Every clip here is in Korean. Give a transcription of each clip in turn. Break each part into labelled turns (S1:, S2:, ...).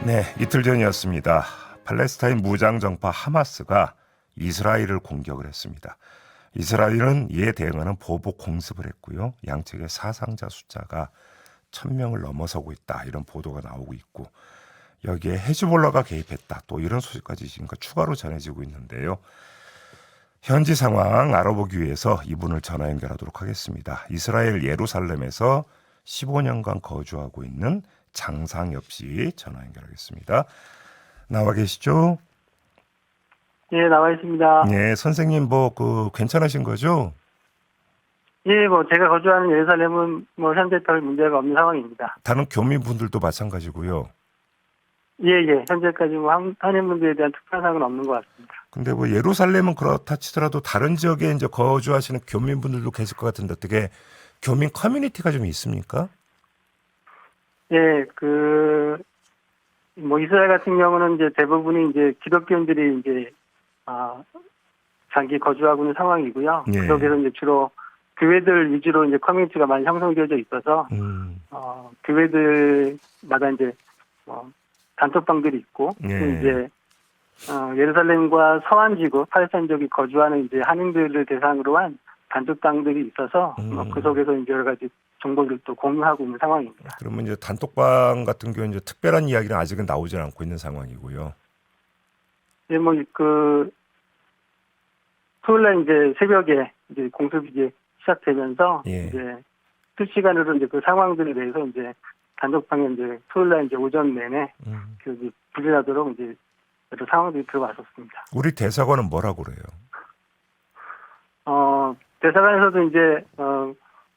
S1: 네, 이틀 전이었습니다. 팔레스타인 무장정파 하마스가 이스라엘을 공격을 했습니다. 이스라엘은 이에 대응하는 보복 공습을 했고요. 양측의 사상자 숫자가 1,000명을 넘어서고 있다. 이런 보도가 나오고 있고 여기에 헤즈볼라가 개입했다. 또 이런 소식까지 지금 추가로 전해지고 있는데요. 현지 상황 알아보기 위해서 이분을 전화 연결하도록 하겠습니다. 이스라엘 예루살렘에서 15년간 거주하고 있는 장상엽 씨 전화 연결하겠습니다. 나와 계시죠?
S2: 예, 나와 있습니다.
S1: 네, 선생님 괜찮으신 거죠?
S2: 예, 제가 거주하는 예루살렘은 현재 별 문제가 없는 상황입니다.
S1: 다른 교민분들도 마찬가지고요.
S2: 예. 현재까지 한인분들에 대한 특별한 사항은 없는 것 같습니다.
S1: 근데 예루살렘은 그렇다 치더라도 다른 지역에 이제 거주하시는 교민분들도 계실 것 같은데 어떻게 교민 커뮤니티가 좀 있습니까?
S2: 예, 이스라엘 같은 경우는 이제 대부분이 이제 기독교인들이 이제, 장기 거주하고 있는 상황이고요.
S1: 예.
S2: 그 속에서 이제 주로 교회들 위주로 이제 커뮤니티가 많이 형성되어져 있어서, 교회들마다 이제, 단톡방들이 있고,
S1: 예.
S2: 또 이제, 예루살렘과 서한 지구, 팔레스타인족이 거주하는 이제 한인들을 대상으로 한 단톡방들이 있어서, 그 속에서 이제 여러 가지 정보들도 공유하고 있는 상황입니다.
S1: 그러면 이제 단톡방 같은 경우는 이제 특별한 이야기는 아직은 나오지 않고 있는 상황이고요.
S2: 예, 토요일날 이제 새벽에 이제 공습이 이제 시작되면서,
S1: 예.
S2: 이제 실시간으로 이제 그 상황들에 대해서 이제 단톡방에 이제 토요일날 이제 오전 내내 불일하도록 이제 여러 상황들이 들어왔었습니다.
S1: 우리 대사관은 뭐라고 그래요?
S2: 대사관에서도 이제,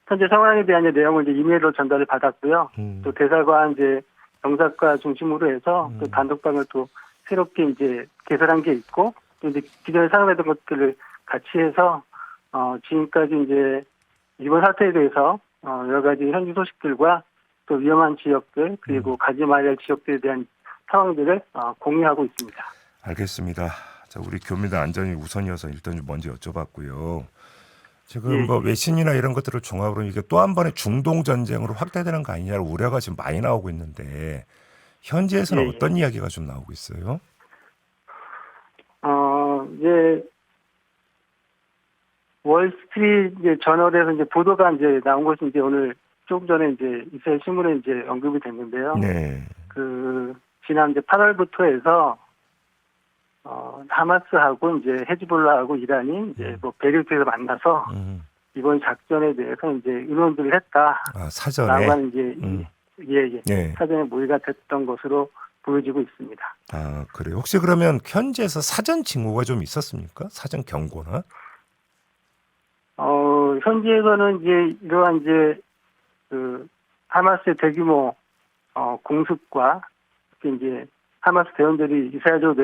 S2: 현재 상황에 대한 내용을 이제 이메일로 전달을 받았고요. 또 대사관 이제 영사과 중심으로 해서 또 단톡방을 또 새롭게 이제 개설한 게 있고 또 이제 기존에 사용했던 것들을 같이 해서 지금까지 이제 이번 사태에 대해서 여러 가지 현지 소식들과 또 위험한 지역들 그리고 가지 말아야 할 지역들에 대한 상황들을 공유하고 있습니다.
S1: 알겠습니다. 자, 우리 교민들 안전이 우선이어서 일단 먼저 여쭤봤고요. 지금
S2: 예.
S1: 외신이나 이런 것들을 종합으로 이게 또 한 번의 중동 전쟁으로 확대되는 거 아니냐는 우려가 지금 많이 나오고 있는데 현지에서는
S2: 예.
S1: 어떤 이야기가 좀 나오고 있어요?
S2: 이제 월스트리트 저널에서 이제 보도가 이제 나온 것이 이제 오늘 조금 전에 이제 이스라엘 신문에 이제 언급이 됐는데요.
S1: 네.
S2: 지난 이제 8월부터 해서 하마스하고 이제 헤즈볼라하고 이란이 이제 베이루트에서 만나서 이번 작전에 대해서 이제 의논들을 했다.
S1: 사전에.
S2: 라고 하는 이제 예.
S1: 네.
S2: 사전에 모의가 됐던 것으로 보여지고 있습니다.
S1: 그래요. 혹시 그러면 현지에서 사전 징후가 좀 있었습니까? 사전 경고나?
S2: 현지에서는 이제 이러한 이제 하마스의 대규모 공습과 특히 이제 하마스 대원들이 이스라엘로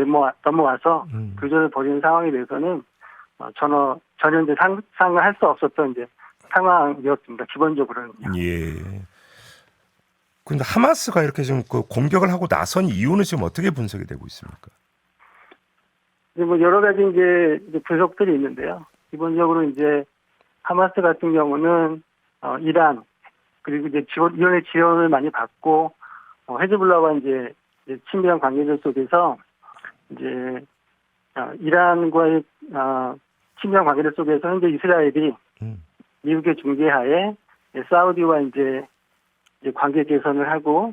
S2: 넘어와서 교전을 벌이는 상황에 대해서는 전혀 이제 상상을 할 수 없었던 이제 상황이었습니다. 기본적으로는요.
S1: 예. 근데 하마스가 이렇게 지금 공격을 하고 나선 이유는 지금 어떻게 분석이 되고 있습니까?
S2: 이제 여러 가지 이제 분석들이 있는데요. 기본적으로 이제 하마스 같은 경우는 이란 그리고 이제 이란의 지원을 많이 받고 헤즈볼라와 이제 친밀한 관계들 속에서 이제 이란과의 친밀한 관계들 속에서 현재 이스라엘이 미국의 중재하에 사우디와 이제 관계 개선을 하고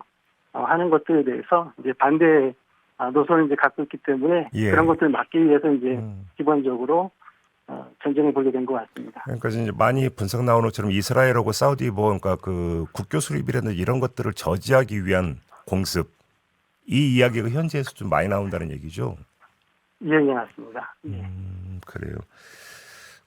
S2: 하는 것들에 대해서 이제 반대 노선을 이제 갖고 있기 때문에
S1: 예.
S2: 그런 것들을 막기 위해서 이제 기본적으로 전쟁을 벌게 된 것 같습니다.
S1: 그러니까 이제 많이 분석 나오는 것처럼 이스라엘하고 사우디 그러니까 국교 수립이라든지 이런 것들을 저지하기 위한 공습 이 이야기가 현지에서 좀 많이 나온다는 얘기죠.
S2: 예, 맞습니다.
S1: 그래요.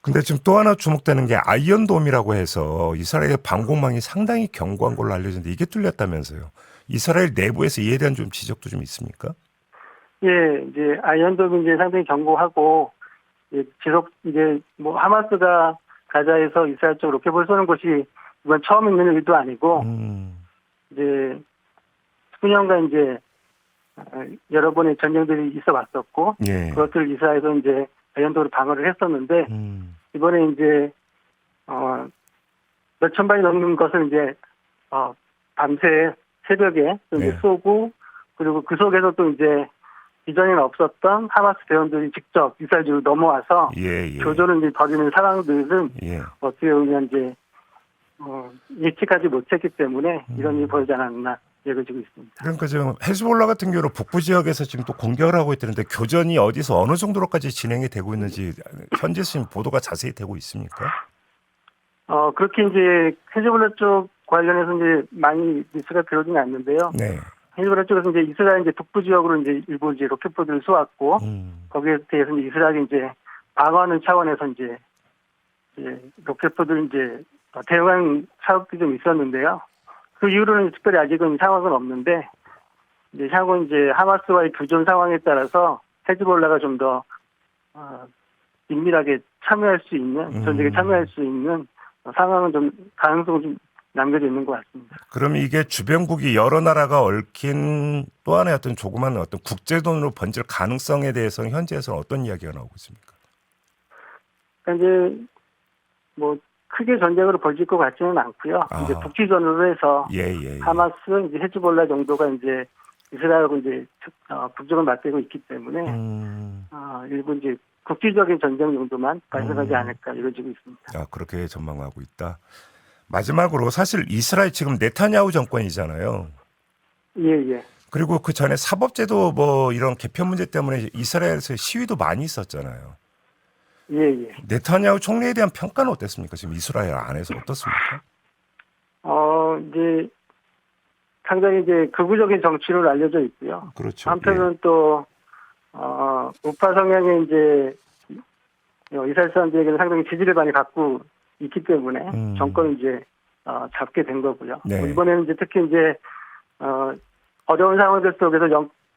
S1: 근데 지금 또 하나 주목되는 게 아이언돔이라고 해서 이스라엘의 방공망이 상당히 견고한 걸로 알려졌는데 이게 뚫렸다면서요. 이스라엘 내부에서 이에 대한 좀 지적도 좀 있습니까?
S2: 예, 이제 아이언돔이 이제 상당히 견고하고 이제 하마스가 가자에서 이스라엘 쪽으로 로켓을 쏘는 것이 이번 처음 있는 일도 아니고 이제 수년간 이제 여러 번의 전쟁들이 있어 왔었고
S1: 예.
S2: 그것들 이스라엘에서 이제 아이언돔으로 방어를 했었는데 이번에 이제 몇천 발이 넘는 것을 이제 밤새 새벽에 이제 쏘고 그리고 그 속에서 또 이제 이전에는 없었던 하마스 대원들이 직접 이스라엘으로 넘어와서
S1: 예, 예.
S2: 교전을 이제 벌이는 상황들은
S1: 예.
S2: 어떻게 보면 이제 예측하지 못했기 때문에 이런 일이 벌어지지 않았나 여겨지고 있습니다.
S1: 그러니까 지금 헤즈볼라 같은 경우는 북부 지역에서 지금 또 공격을 하고 있다는데 교전이 어디서 어느 정도로까지 진행이 되고 있는지 현재 지금 보도가 자세히 되고 있습니까?
S2: 그렇게 이제 헤즈볼라 쪽 관련해서 이제 많이 뉴스가 들어오지는 않는데요.
S1: 네.
S2: 헤즈볼라 쪽에서 이제 이스라엘 이제 북부 지역으로 이제 일부 이제 로켓포드를 쏘았고 거기에 대해서 이제 이스라엘이 이제 방어하는 차원에서 이제 로켓포드를 이제 대응한 사업도 좀 있었는데요. 그 이후로는 특별히 아직은 상황은 없는데 이제 향후 이제 하마스와의 교전 상황에 따라서 헤즈볼라가 좀 더 긴밀하게 참여할 수 있는 전쟁에 참여할 수 있는 상황은 좀 가능성은 좀 남겨져 있는 것 같습니다.
S1: 그럼 이게 주변국이 여러 나라가 얽힌 또 하나의 어떤 조그만 어떤 국제돈으로 번질 가능성에 대해서는 현재에서는 어떤 이야기가 나오고 있습니까?
S2: 그러니까 이제 뭐 크게 전쟁으로 벌어질 것 같지는 않고요. 이제 북지전으로 해서
S1: 예.
S2: 하마스, 이제 헤즈볼라 정도가 이제 이스라엘하고 이제 국적을 맞대고 있기 때문에 일부 이제 국지적인 전쟁 정도만 발생하지 않을까 이루어지고 있습니다.
S1: 그렇게 전망하고 있다. 마지막으로 사실 이스라엘 지금 네타냐후 정권이잖아요.
S2: 예.
S1: 그리고 그 전에 사법제도 뭐 이런 개편 문제 때문에 이스라엘에서 시위도 많이 있었잖아요.
S2: 예.
S1: 네타냐후 총리에 대한 평가는 어땠습니까? 지금 이스라엘 안에서 어떻습니까?
S2: 이제 상당히 이제 극우적인 정치로 알려져 있고요.
S1: 그렇죠.
S2: 한편은 또 우파 성향의 이제 이스라엘 사람들에게는 상당히 지지를 많이 받고 있기 때문에 정권을 이제 잡게 된 거고요.
S1: 네.
S2: 이번에는 이제 특히 이제 어려운 상황들 속에서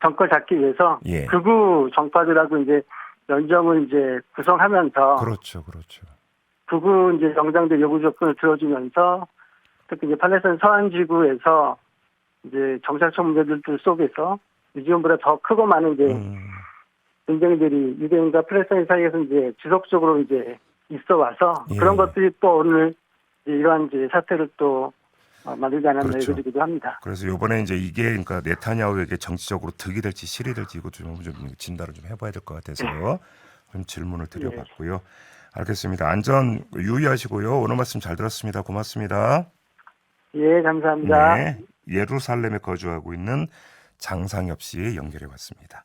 S2: 정권 잡기 위해서
S1: 예.
S2: 극우 정파들하고 이제 연정을 이제 구성하면서
S1: 그렇죠.
S2: 극우 이제 정당들 요구 조건을 들어주면서 특히 이제 팔레스타인 서안 지구에서 이제 정착촌 문제들 속에서 이전보다 더 크고 많은 이제 분쟁들이 유대인과 팔레스타인 사이에서 이제 지속적으로 이제 있어 와서
S1: 예.
S2: 그런 것들이 또 오늘 이러한 이제 사태를 또 만들지 않았나
S1: 그렇죠.
S2: 여겨지기도 합니다.
S1: 그래서 이번에 이제 이게 그러니까 네타냐후에게 정치적으로 득이 될지 실이 될지 이것도 좀 진단을 좀 해봐야 될 것 같아서 좀 질문을 드려봤고요. 알겠습니다. 안전 유의하시고요. 오늘 말씀 잘 들었습니다. 고맙습니다.
S2: 예, 감사합니다.
S1: 네, 예루살렘에 거주하고 있는 장상엽 씨 연결해 봤습니다.